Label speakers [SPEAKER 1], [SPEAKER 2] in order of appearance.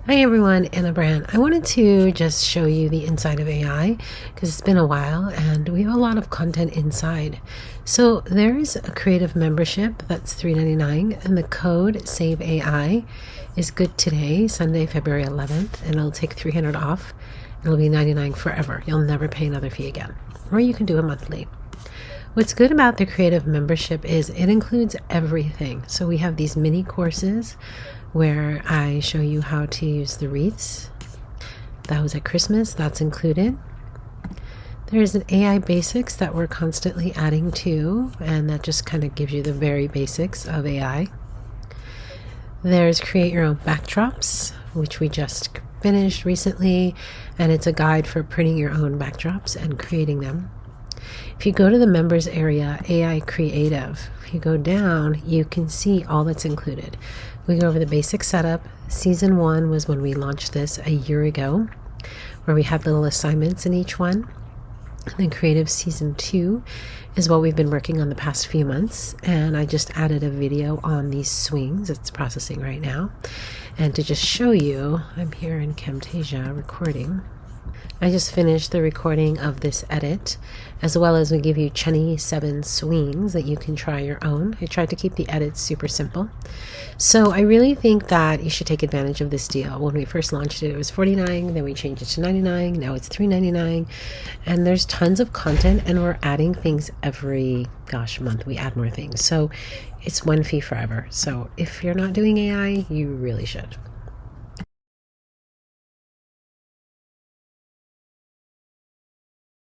[SPEAKER 1] Hi everyone, Ana Brandt. I wanted to just show you the inside of AI because it's been a while and we have a lot of content inside. So there's a creative membership that's $3.99 and the code saveAi is good today, Sunday, February 11th, and it'll take $300 off. It'll be $99 forever. You'll never pay another fee again. Or you can do it monthly. What's good about the creative membership is it includes everything. So we have these mini courses where I show you how to use the wreaths. That was at Christmas, that's included. There's an AI basics that we're constantly adding to, and that just kind of gives you the very basics of AI. There's create your own backdrops, which we just finished recently, and it's a guide for printing your own backdrops and creating them. If you go to the members area, AI Creative, if you go down, you can see all that's included. We go over the basic setup. Season 1 was when we launched this a year ago, where we had little assignments in each one. And then Creative Season 2 is what we've been working on the past few months. And I just added a video on these swings. It's processing right now. And to just show you, I'm here in Camtasia recording. I just finished the recording of this edit, as well as we give you 27 swings that you can try your own. I tried to keep the edits super simple. So I really think that you should take advantage of this deal. When we first launched it, it was $49, then we changed it to $99, now it's $3.99. And there's tons of content, and we're adding things every, month. We add more things. So it's one fee forever. So if you're not doing AI, you really should.